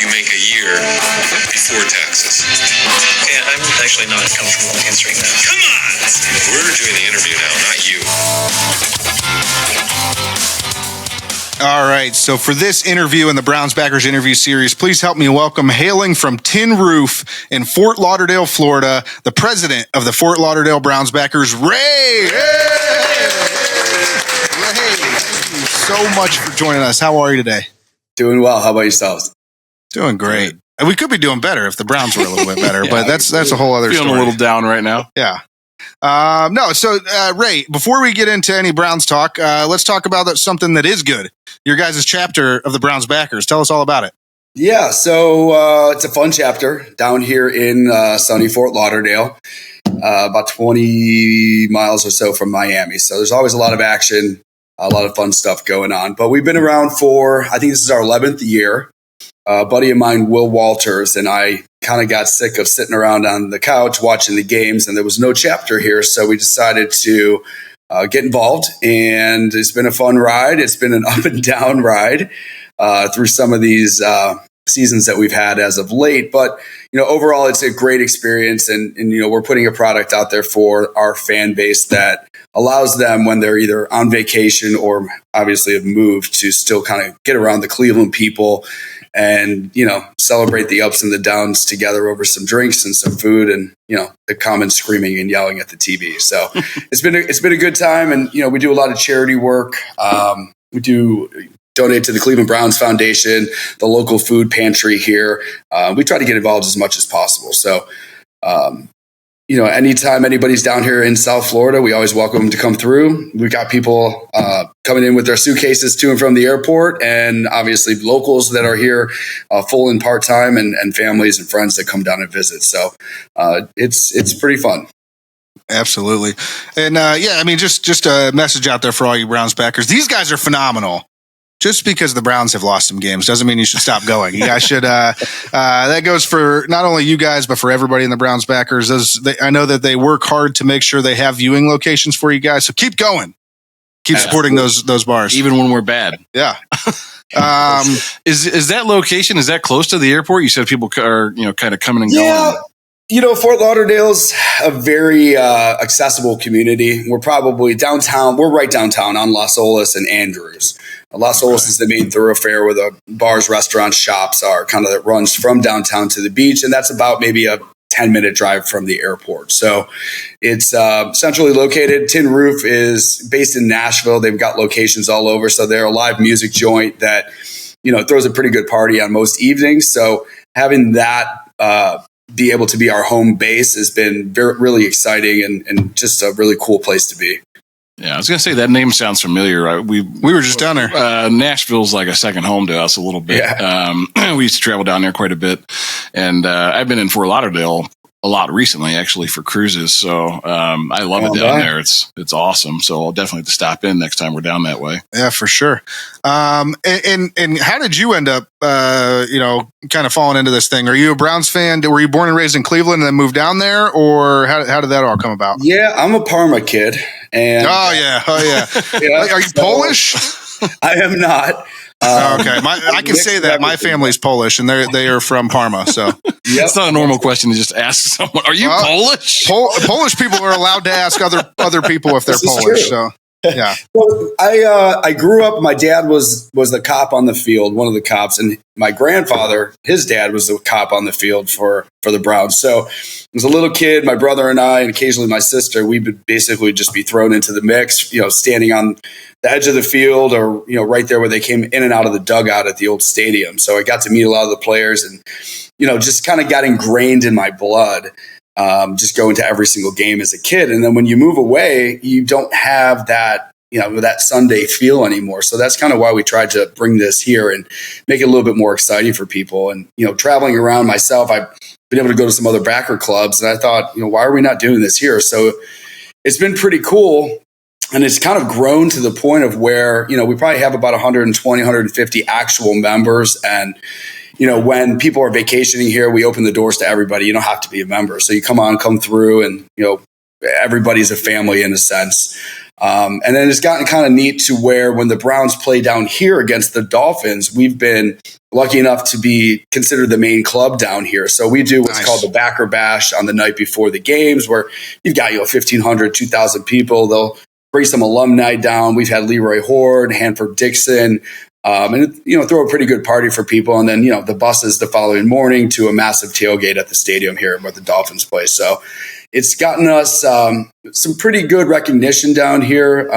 do you make a year before taxes? Yeah, I'm actually not comfortable answering that. Come on! We're doing the interview now, not you. All right, so for this interview in the Browns Backers interview series, please help me welcome, hailing from Tin Roof in Fort Lauderdale, Florida, the president of the Fort Lauderdale Browns Backers, Ray. Ray, thank you so much for joining us. How are you today? Doing well. How about yourselves? Doing great. And we could be doing better if the Browns were a little bit better, but that's a whole other story. Feeling a little down right now. Yeah. Ray, before we get into any Browns talk, let's talk about something that is good. Your guys' chapter of the Browns Backers. Tell us all about it. Yeah, so it's a fun chapter down here in sunny Fort Lauderdale, about 20 miles or so from Miami. So there's always a lot of action, a lot of fun stuff going on. But we've been around for, I think this is our 11th year. A buddy of mine, Will Walters, and I kind of got sick of sitting around on the couch watching the games, and there was no chapter here. So we decided to get involved, and it's been a fun ride. It's been an up and down ride through some of these seasons that we've had as of late. But, overall, it's a great experience. And we're putting a product out there for our fan base that allows them, when they're either on vacation or obviously have moved, to still kind of get around the Cleveland people and, celebrate the ups and the downs together over some drinks and some food and, the common screaming and yelling at the TV. So it's been a good time. And, we do a lot of charity work. We do donate to the Cleveland Browns Foundation, the local food pantry here. We try to get involved as much as possible. So, anytime anybody's down here in South Florida, we always welcome them to come through. We got people coming in with their suitcases to and from the airport, and obviously locals that are here full and part-time, and families and friends that come down and visit. So it's pretty fun. Absolutely. And just a message out there for all you Browns backers. These guys are phenomenal. Just because the Browns have lost some games doesn't mean you should stop going. You guys should. That goes for not only you guys, but for everybody in the Browns backers. I know that they work hard to make sure they have viewing locations for you guys. So keep going. Keep supporting those bars, even when we're bad. Yeah. Is that location? Is that close to the airport? You said people are kind of coming and going. Fort Lauderdale's a very accessible community. We're probably downtown. We're right downtown on Las Olas and Andrews. Las Olas is the main thoroughfare where the bars, restaurants, shops are, kind of that runs from downtown to the beach. And that's about maybe a 10-minute drive from the airport. So it's centrally located. Tin Roof is based in Nashville. They've got locations all over. So they're a live music joint that, throws a pretty good party on most evenings. So having that be able to be our home base has been really exciting and just a really cool place to be. Yeah, I was going to say that name sounds familiar. We were just down there. Nashville's like a second home to us a little bit. Yeah. We used to travel down there quite a bit. And I've been in Fort Lauderdale a lot recently, actually, for cruises. So I love it down there. It's awesome. So I'll definitely have to stop in next time we're down that way. Yeah, for sure. And how did you end up, kind of falling into this thing? Are you a Browns fan? Were you born and raised in Cleveland and then moved down there? Or how did that all come about? Yeah, I'm a Parma kid. And Oh, yeah. Are you Polish? I am not. Okay, I can say that my family's Polish, and they are from Parma. So it's not a normal question to just ask someone. Are you Polish? Polish people are allowed to ask other people if they're Polish. So yeah. Well, I grew up. My dad was the cop on the field, one of the cops, and my grandfather, his dad, was the cop on the field for the Browns. So as a little kid, my brother and I, and occasionally my sister, we would basically just be thrown into the mix. Standing on the edge of the field, or right there where they came in and out of the dugout at the old stadium. So I got to meet a lot of the players, and just kind of got ingrained in my blood. Just going to every single game as a kid. And then when you move away, you don't have that, that Sunday feel anymore. So that's kind of why we tried to bring this here and make it a little bit more exciting for people. And, traveling around myself, I've been able to go to some other backer clubs, and I thought, why are we not doing this here? So it's been pretty cool. And it's kind of grown to the point of where, we probably have about 120, 150 actual members. And, when people are vacationing here, we open the doors to everybody. You don't have to be a member. So you come through, and, everybody's a family in a sense. And then it's gotten kind of neat to where when the Browns play down here against the Dolphins, we've been lucky enough to be considered the main club down here. So we do what's called the Backer Bash on the night before the games, where you've got 1,500, 2,000 people. They'll bring some alumni down. We've had Leroy Horde, Hanford Dixon, and throw a pretty good party for people. And then the buses the following morning to a massive tailgate at the stadium here where the Dolphins play. So it's gotten us some pretty good recognition down here,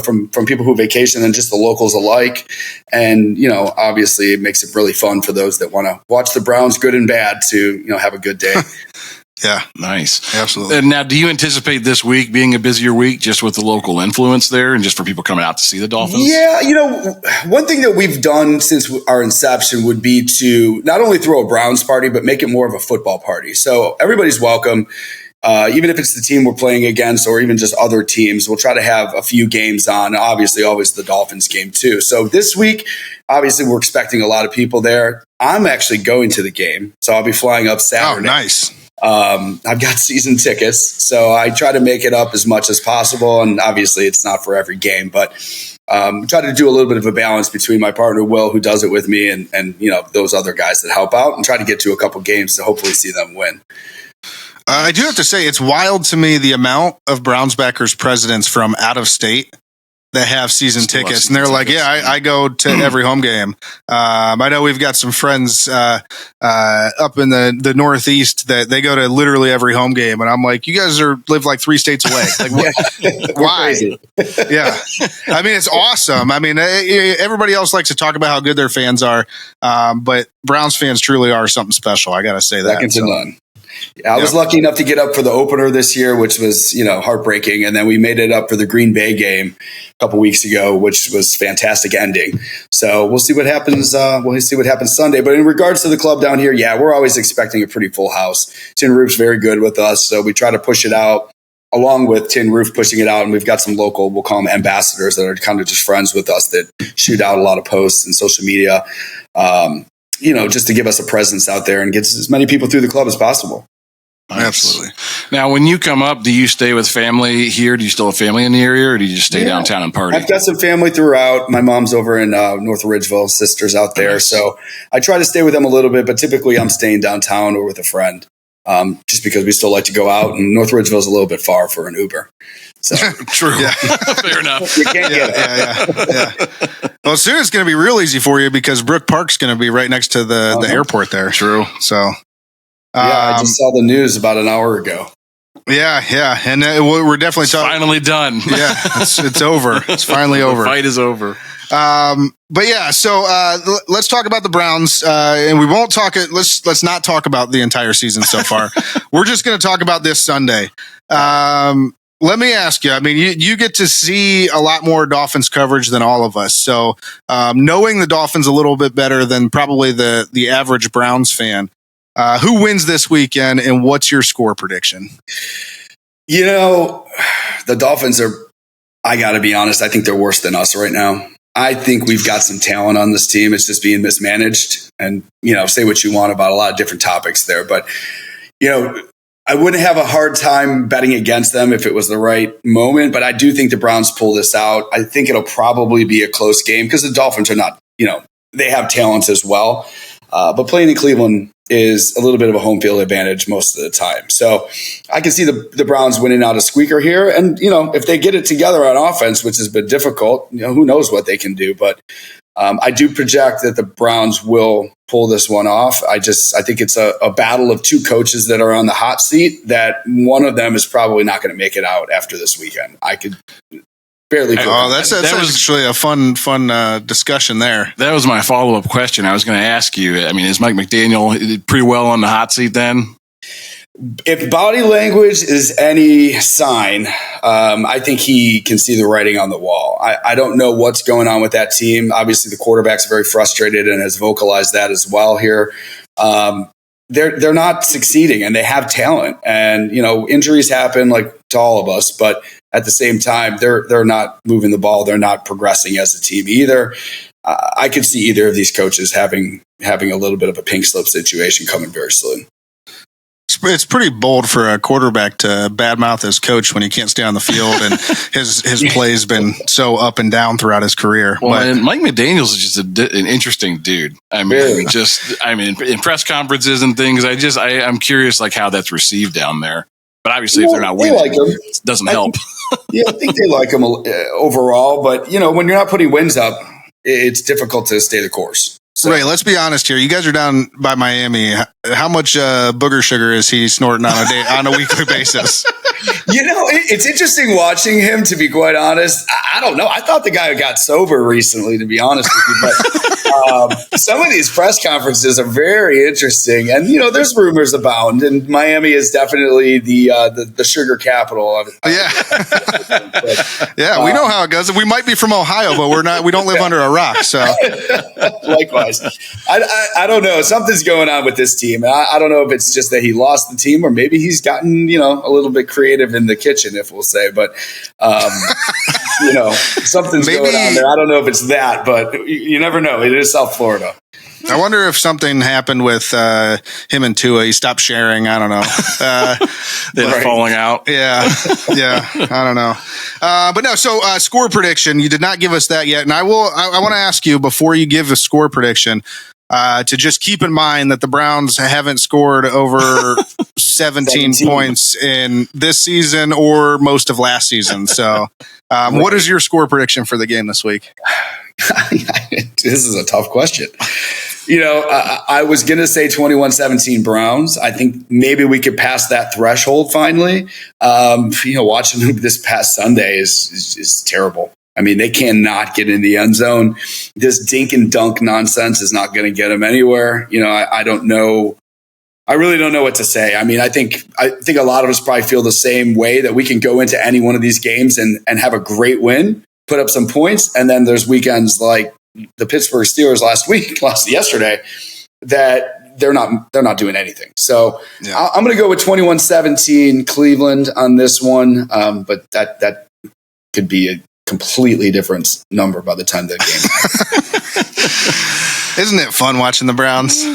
from people who vacation and just the locals alike. And, obviously it makes it really fun for those that want to watch the Browns, good and bad, to, have a good day. Yeah. Nice. Absolutely. And now, do you anticipate this week being a busier week just with the local influence there and just for people coming out to see the Dolphins? Yeah. One thing that we've done since our inception would be to not only throw a Browns party, but make it more of a football party. So everybody's welcome. Even if it's the team we're playing against or even just other teams, we'll try to have a few games on. Obviously, always the Dolphins game too. So this week, obviously, we're expecting a lot of people there. I'm actually going to the game, so I'll be flying up Saturday. Oh, nice. I've got season tickets, so I try to make it up as much as possible. And obviously, it's not for every game, but try to do a little bit of a balance between my partner Will, who does it with me, and those other guys that help out, and try to get to a couple games to hopefully see them win. I do have to say, it's wild to me the amount of Browns Backers presidents from out of state that have season tickets. And they're like, I go to every home game. I know we've got some friends up in the Northeast that they go to literally every home game. And I'm like, you guys live like 3 states away. Like, why? Yeah. I mean, it's awesome. I mean, everybody else likes to talk about how good their fans are. But Browns fans truly are something special. I got to say that. Second to none. Yeah, I was lucky enough to get up for the opener this year, which was, heartbreaking. And then we made it up for the Green Bay game a couple weeks ago, which was fantastic ending. So we'll see what happens. We'll see what happens Sunday. But in regards to the club down here, we're always expecting a pretty full house. Tin Roof's very good with us. So we try to push it out along with Tin Roof pushing it out. And we've got some local, we'll call them ambassadors, that are kind of just friends with us that shoot out a lot of posts and social media. Just to give us a presence out there and get as many people through the club as possible. Absolutely. Now, when you come up, do you stay with family here? Do you still have family in the area, or do you just stay downtown and party? I've got some family throughout. My mom's over in North Ridgeville, sisters out there. Nice. So I try to stay with them a little bit, but typically I'm staying downtown or with a friend. Just because we still like to go out, and North Ridgeville is a little bit far for an Uber. So true. Yeah. Fair enough. You can't get it. Yeah. Well, soon it's going to be real easy for you because Brook Park's going to be right next to the airport there. True. So, I just saw the news about an hour ago. Yeah. And we're definitely finally done. Yeah. It's over. It's finally over. The fight is over. But yeah, so let's talk about the Browns, and we won't talk. Let's not talk about the entire season so far. We're just going to talk about this Sunday. Let me ask you. I mean, you get to see a lot more Dolphins coverage than all of us. So knowing the Dolphins a little bit better than probably the average Browns fan, who wins this weekend, and what's your score prediction? The Dolphins are. I got to be honest. I think they're worse than us right now. I think we've got some talent on this team. It's just being mismanaged. And, say what you want about a lot of different topics there. But, I wouldn't have a hard time betting against them if it was the right moment. But I do think the Browns pull this out. I think it'll probably be a close game because the Dolphins are not, they have talent as well. But playing in Cleveland is a little bit of a home field advantage most of the time. So I can see the Browns winning out a squeaker here. And, if they get it together on offense, which has been difficult, who knows what they can do. But I do project that the Browns will pull this one off. I think it's a battle of two coaches that are on the hot seat, that one of them is probably not going to make it out after this weekend. I could barely. That's actually a fun discussion there. That was my follow-up question. I was going to ask you, I mean, is Mike McDaniel pretty well on the hot seat then? If body language is any sign, I think he can see the writing on the wall. I don't know what's going on with that team. Obviously, the quarterback's very frustrated and has vocalized that as well here. They're not succeeding, and they have talent. And injuries happen like to all of us, but at the same time, they're not moving the ball. They're not progressing as a team either. I could see either of these coaches having a little bit of a pink slip situation coming very soon. it's pretty bold for a quarterback to badmouth his coach when he can't stay on the field, and his play's been so up and down throughout his career. Well, But and Mike McDaniel's is just an interesting dude. I mean, Really? in press conferences and things, I'm curious like how that's received down there. But obviously, if they're not They winning, like him. it doesn't help. Yeah, I think they like him overall. But, when you're not putting wins up, it's difficult to stay the course. So. Ray, let's be honest here. You guys are down by Miami. How much booger sugar is he snorting on a weekly basis? It's interesting watching him, to be quite honest. I don't know. I thought the guy got sober recently, to be honest with you. But some of these press conferences are very interesting. And, there's rumors abound. And Miami is definitely the sugar capital of it. Yeah. Yeah, we know how it goes. We might be from Ohio, but we don't live under a rock. So likewise. I don't know. Something's going on with this team. I don't know if it's just that he lost the team or maybe he's gotten, a little bit creative in the kitchen, if we'll say. But, something's going on there. I don't know if it's that, but you never know. It is South Florida. I wonder if something happened with him and Tua. He stopped sharing. I don't know. They're falling out. Yeah. I don't know. But no. So score prediction. You did not give us that yet, and I want to ask you before you give a score prediction to just keep in mind that the Browns haven't scored over 17 points in this season or most of last season. So, what is your score prediction for the game this week? This is a tough question. I was going to say 21-17 Browns. I think maybe we could pass that threshold finally. Watching them this past Sunday is terrible. I mean, they cannot get in the end zone. This dink and dunk nonsense is not going to get them anywhere. I don't know. I really don't know what to say. I mean, I think a lot of us probably feel the same way, that we can go into any one of these games and have a great win, put up some points, and then there's weekends like the Pittsburgh Steelers yesterday, that they're not doing anything. So yeah. I'm going to go with 21-17 Cleveland on this one, but that could be a completely different number by the time that game. Isn't it fun watching the Browns?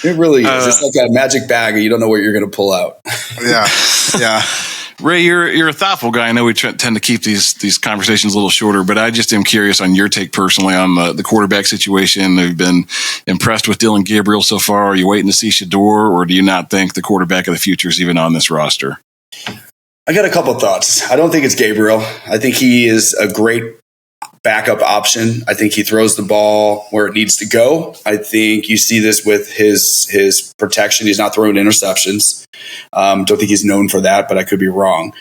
It really is. It's like a magic bag, and you don't know what you're going to pull out. Yeah. Ray, you're a thoughtful guy. I know we tend to keep these conversations a little shorter, but I just am curious on your take personally on the quarterback situation. Have you been impressed with Dylan Gabriel so far? Are you waiting to see Shador, or do you not think the quarterback of the future is even on this roster? I got a couple thoughts. I don't think it's Gabriel. I think he is a great backup option. I think he throws the ball where it needs to go. I think you see this with his protection. He's not throwing interceptions. Don't think he's known for that, but I could be wrong.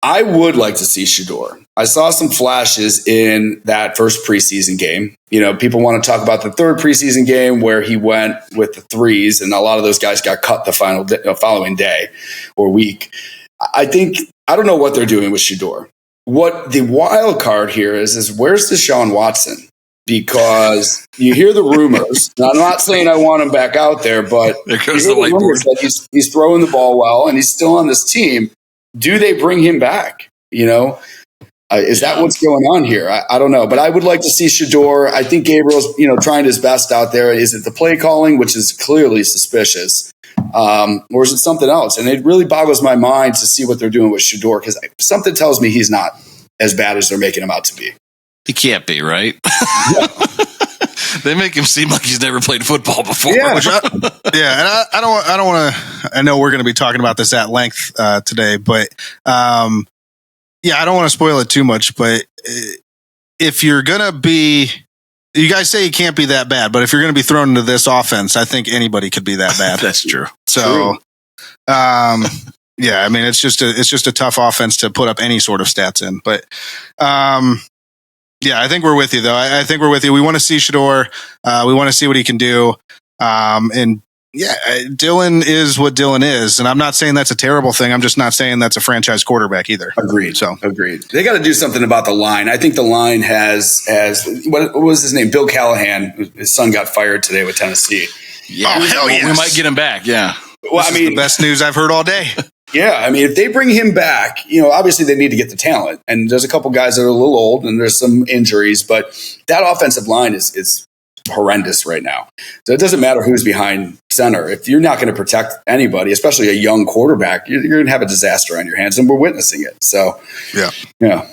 I would like to see Shador. I saw some flashes in that first preseason game. People want to talk about the third preseason game where he went with the threes, and a lot of those guys got cut the following day or week. I don't know what they're doing with Shador. What the wild card here is where's Deshaun Watson? Because you hear the rumors. Now, I'm not saying I want him back out there, but there goes the whiteboard. That he's throwing the ball well and he's still on this team. Do they bring him back? Is that what's going on here? I don't know, but I would like to see Shador. I think Gabriel's trying his best out there. Is it the play calling, which is clearly suspicious? Or is it something else? And it really boggles my mind to see what they're doing with Shador, because something tells me he's not as bad as they're making him out to be. He can't be, right? Yeah. They make him seem like he's never played football before. Yeah, and I don't want to. I know we're going to be talking about this at length today, but I don't want to spoil it too much. But if you're going to be, you guys say he can't be that bad, but if you're going to be thrown into this offense, I think anybody could be that bad. That's true. So, I mean, it's just a tough offense to put up any sort of stats in. But, I think we're with you though. I think we're with you. We want to see Shador. We want to see what he can do. Dylan is what Dylan is, and I'm not saying that's a terrible thing. I'm just not saying that's a franchise quarterback either. Agreed. They got to do something about the line. I think the line has what was his name? Bill Callahan. His son got fired today with Tennessee. Yeah, hell yes. We might get him back. Yeah. Well, this is the best news I've heard all day. Yeah, I mean, if they bring him back, obviously they need to get the talent, and there's a couple guys that are a little old, and there's some injuries, but that offensive line is horrendous right now. So it doesn't matter who's behind center. If you're not going to protect anybody, especially a young quarterback, you're going to have a disaster on your hands, and we're witnessing it. So, yeah.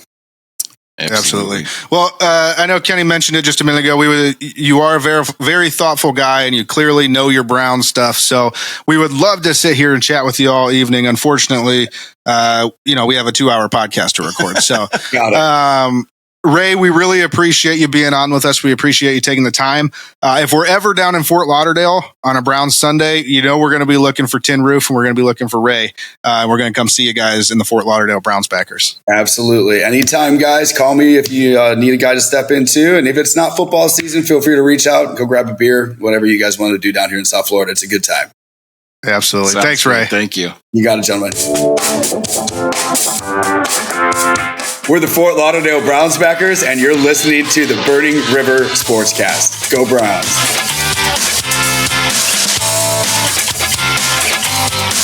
Absolutely. Well, I know Kenny mentioned it just a minute ago. You are a very, very thoughtful guy, and you clearly know your Brown stuff. So we would love to sit here and chat with you all evening. Unfortunately, we have a 2-hour podcast to record. So, Got it. Ray, we really appreciate you being on with us. We appreciate you taking the time. If we're ever down in Fort Lauderdale on a Browns Sunday, we're going to be looking for Tin Roof, and we're going to be looking for Ray. We're going to come see you guys in the Fort Lauderdale Browns Backers. Absolutely. Anytime, guys, call me if you need a guy to step into. And if it's not football season, feel free to reach out, go grab a beer, whatever you guys want to do down here in South Florida. It's a good time. Absolutely. Sounds Thanks, good. Ray. Thank you. You got it, gentlemen. We're the Fort Lauderdale Browns Backers, and you're listening to the Burning River Sportscast. Go Browns.